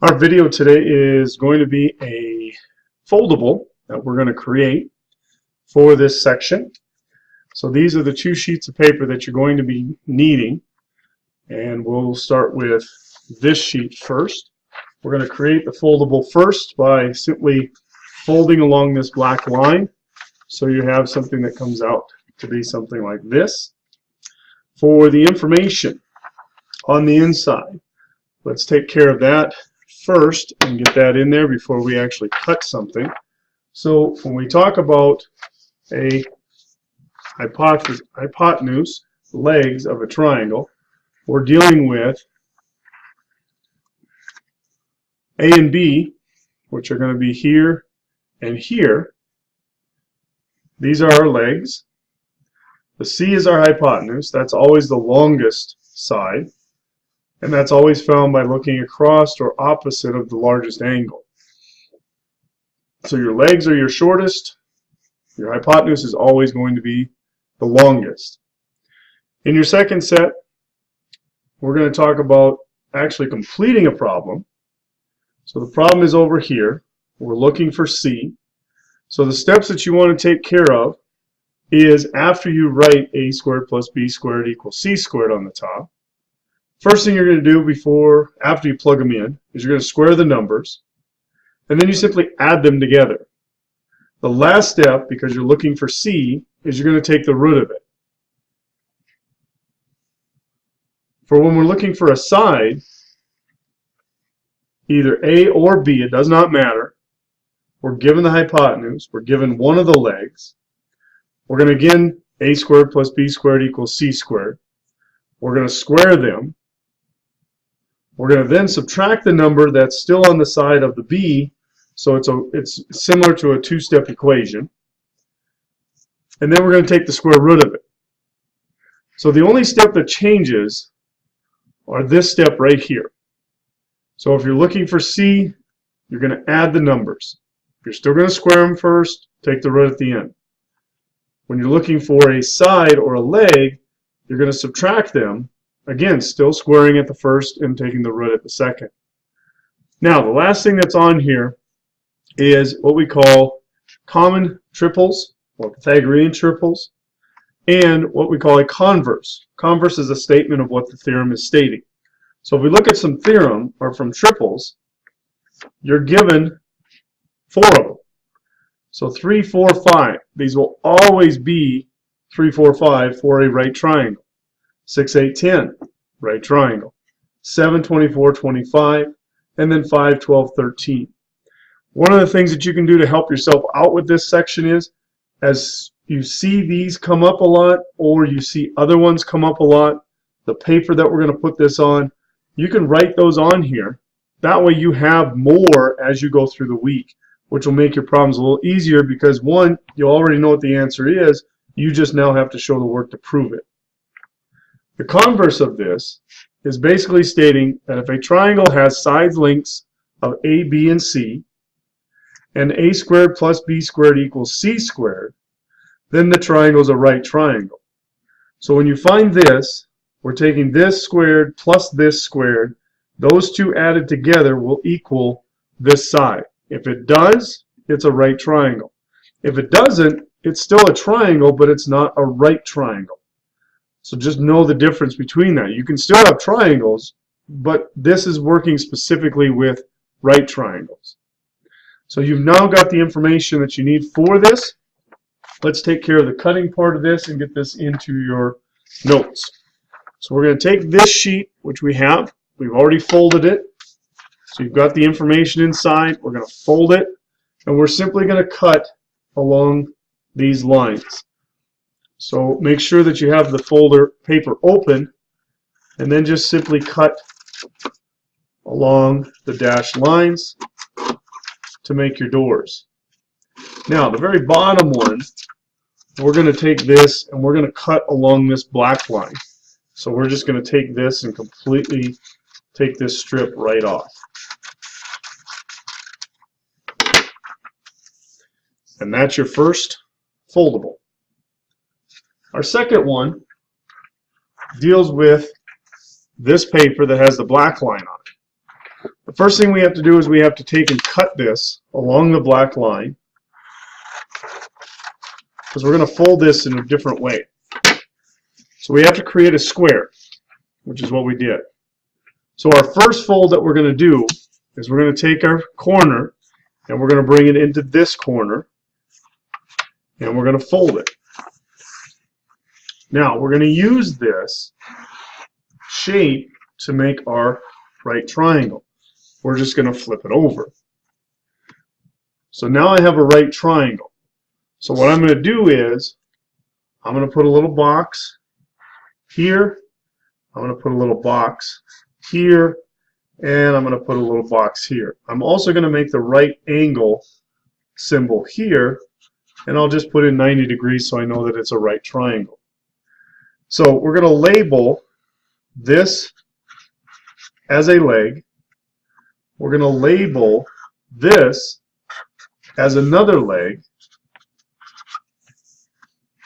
Our video today is going to be a foldable that we're going to create for this section. So these are the two sheets of paper that you're going to be needing, and we'll start with this sheet first. We're going to create the foldable first by simply folding along this black line, so you have something that comes out to be something like this. For the information on the inside, let's take care of that first and get that in there before we actually cut something. So when we talk about a hypotenuse, legs of a triangle, we're dealing with A and B, which are going to be here and here. These are our legs. The C is our hypotenuse. That's always the longest side. And that's always found by looking across or opposite of the largest angle. So your legs are your shortest. Your hypotenuse is always going to be the longest. In your second set, we're going to talk about actually completing a problem. So the problem is over here. We're looking for C. So the steps that you want to take care of is after you write a squared plus b squared equals c squared on the top. First thing you're going to do after you plug them in is you're going to square the numbers, and then you simply add them together. The last step, because you're looking for C, is you're going to take the root of it. For when we're looking for a side, either A or B, it does not matter. We're given the hypotenuse, we're given one of the legs. We're going to again, A squared plus B squared equals C squared. We're going to square them. We're going to then subtract the number that's still on the side of the B, so it's similar to a two-step equation. And then we're going to take the square root of it. So the only step that changes are this step right here. So if you're looking for C, you're going to add the numbers. You're still going to square them first, take the root at the end. When you're looking for a side or a leg, you're going to subtract them. Again, still squaring at the first and taking the root at the second. Now, the last thing that's on here is what we call common triples, or Pythagorean triples, and what we call a converse. Converse is a statement of what the theorem is stating. So if we look at some theorem, or from triples, you're given 4 of them. So 3, 4, 5. These will always be 3, 4, 5 for a right triangle. 6, 8, 10, right triangle. 7, 24, 25, and then 5, 12, 13. One of the things that you can do to help yourself out with this section is, as you see these come up a lot, or you see other ones come up a lot, the paper that we're going to put this on, you can write those on here. That way you have more as you go through the week, which will make your problems a little easier because, one, you already know what the answer is. You just now have to show the work to prove it. The converse of this is basically stating that if a triangle has side lengths of A, B, and C, and A squared plus B squared equals C squared, then the triangle is a right triangle. So when you find this, we're taking this squared plus this squared. Those two added together will equal this side. If it does, it's a right triangle. If it doesn't, it's still a triangle, but it's not a right triangle. So just know the difference between that. You can still have triangles, but this is working specifically with right triangles. So you've now got the information that you need for this. Let's take care of the cutting part of this and get this into your notes. So we're going to take this sheet, which we have. We've already folded it. So you've got the information inside. We're going to fold it, and we're simply going to cut along these lines. So make sure that you have the folder paper open, and then just simply cut along the dashed lines to make your doors. Now, the very bottom one, we're going to take this and we're going to cut along this black line. So we're just going to take this and completely take this strip right off. And that's your first foldable. Our second one deals with this paper that has the black line on it. The first thing we have to do is we have to take and cut this along the black line, because we're going to fold this in a different way. So we have to create a square, which is what we did. So our first fold that we're going to do is we're going to take our corner and we're going to bring it into this corner and we're going to fold it. Now we're going to use this shape to make our right triangle. We're just going to flip it over. So now I have a right triangle. So what I'm going to do is I'm going to put a little box here, I'm going to put a little box here, and I'm going to put a little box here. I'm also going to make the right angle symbol here, and I'll just put in 90 degrees so I know that it's a right triangle. So we're going to label this as a leg. We're going to label this as another leg.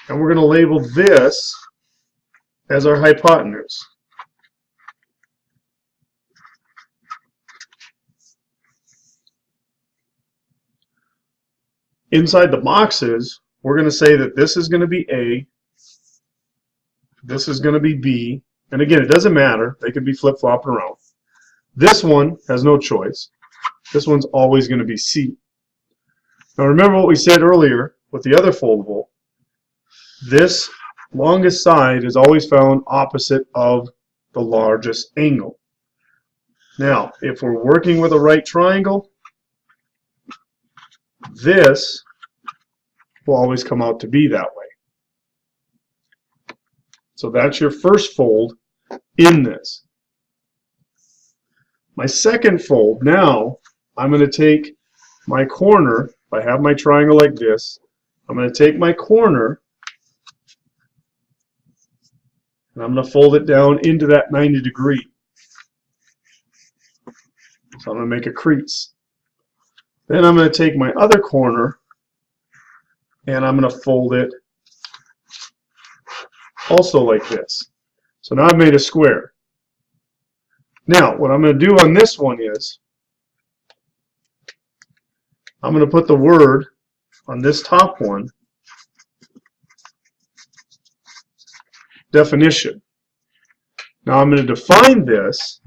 And we're going to label this as our hypotenuse. Inside the boxes, we're going to say that this is going to be A, this is going to be B, and again, it doesn't matter. They could be flip-flopping around. This one has no choice. This one's always going to be C. Now remember what we said earlier with the other foldable. This longest side is always found opposite of the largest angle. Now, if we're working with a right triangle, this will always come out to be that way. So that's your first fold in this. My second fold, now I'm going to take my corner, if I have my triangle like this, I'm going to take my corner and I'm going to fold it down into that 90 degree. So I'm going to make a crease. Then I'm going to take my other corner and I'm going to fold it also like this. So now I've made a square. Now what I'm going to do on this one is I'm going to put the word on this top one, definition. Now I'm going to define this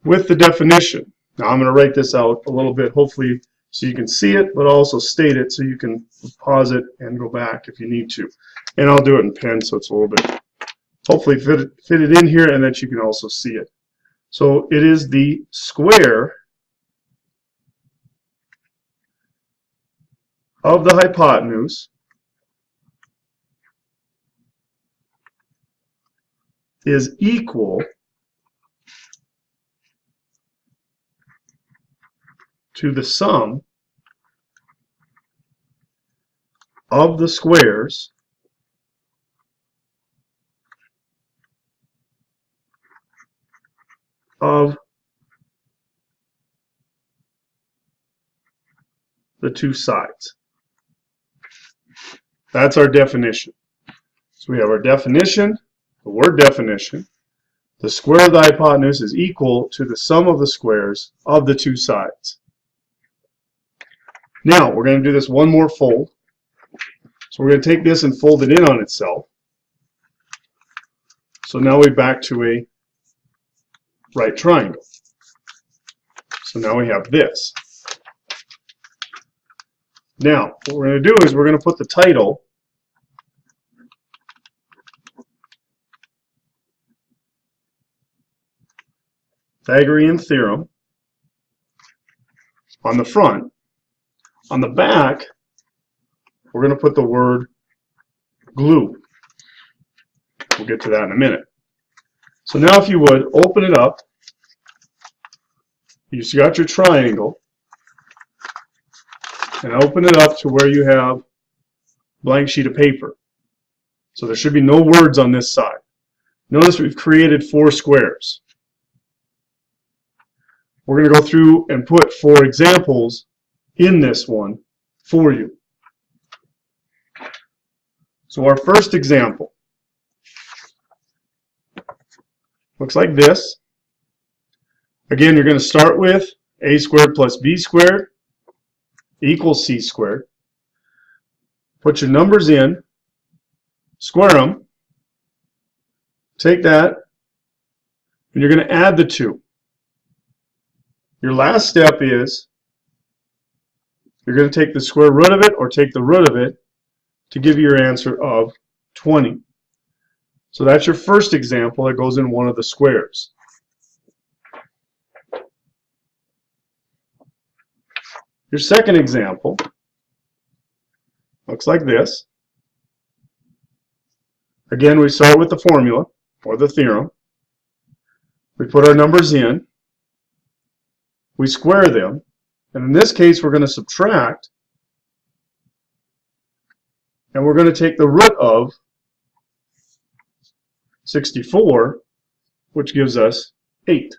with the definition. Now I'm going to write this out a little bit, hopefully so you can see it, but also state it so you can pause it and go back if you need to. And I'll do it in pen so it's a little bit, hopefully fit it in here and that you can also see it. So it is the square of the hypotenuse is equal to the sum of the squares of the two sides. That's our definition. So we have our definition, the word definition. The square of the hypotenuse is equal to the sum of the squares of the two sides. Now we're going to do this one more fold. So we're going to take this and fold it in on itself. So now we're back to a right triangle. So now we have this. Now what we're going to do is we're going to put the title Pythagorean theorem on the front. On the back, we're going to put the word glue. We'll get to that in a minute. So now if you would, open it up. You've got your triangle. And open it up to where you have a blank sheet of paper. So there should be no words on this side. Notice we've created 4 squares. we're going to go through and put 4 examples in this one for you. So our first example looks like this. Again, you're going to start with a squared plus b squared equals c squared. Put your numbers in, square them, take that, and you're going to add the 2. Your last step is you're going to take the square root of it or take the root of it to give you your answer of 20. So that's your first example that goes in one of the squares. Your second example looks like this. Again, we start with the formula or the theorem. We put our numbers in. We square them. And in this case, we're going to subtract. And we're going to take the root of 64, which gives us 8.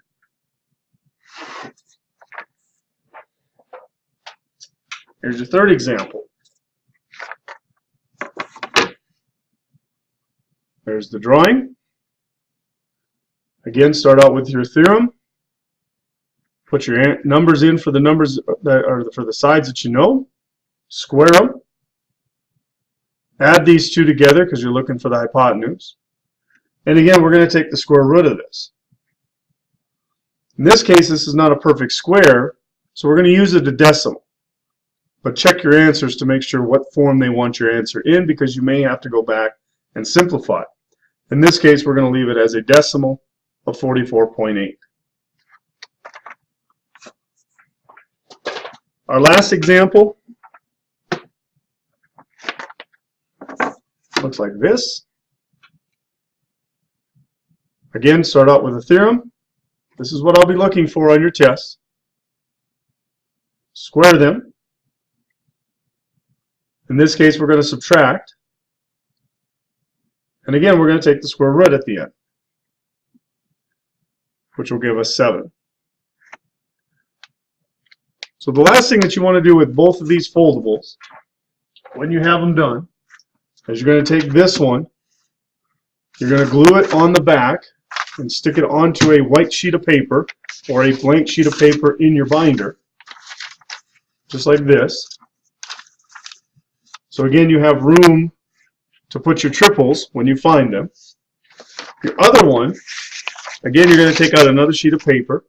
Here's your third example. There's the drawing. Again, start out with your theorem. Put your numbers in for the numbers that are for the sides that you know. Square them. Add these 2 together because you're looking for the hypotenuse. And again, we're going to take the square root of this. In this case, this is not a perfect square, so we're going to use it a decimal. But check your answers to make sure what form they want your answer in, because you may have to go back and simplify. In this case, we're going to leave it as a decimal of 44.8. Our last example looks like this. Again, start out with a theorem. This is what I'll be looking for on your test. Square them. In this case, we're going to subtract. And again, we're going to take the square root at the end, which will give us 7. So the last thing that you want to do with both of these foldables, when you have them done, is you're going to take this one, you're going to glue it on the back and stick it onto a white sheet of paper or a blank sheet of paper in your binder, just like this. So again, you have room to put your triples when you find them. Your other one, again, you're going to take out another sheet of paper,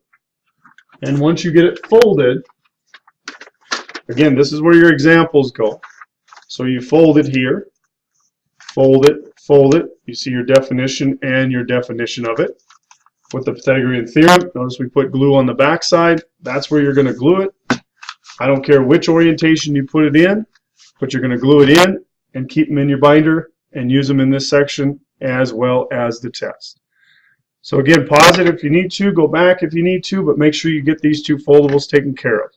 and once you get it folded, again, this is where your examples go. So you fold it here, fold it, fold it. You see your definition and your definition of it. With the Pythagorean theorem, notice we put glue on the back side. That's where you're going to glue it. I don't care which orientation you put it in, but you're going to glue it in and keep them in your binder and use them in this section as well as the test. So again, pause it if you need to, go back if you need to, but make sure you get these 2 foldables taken care of.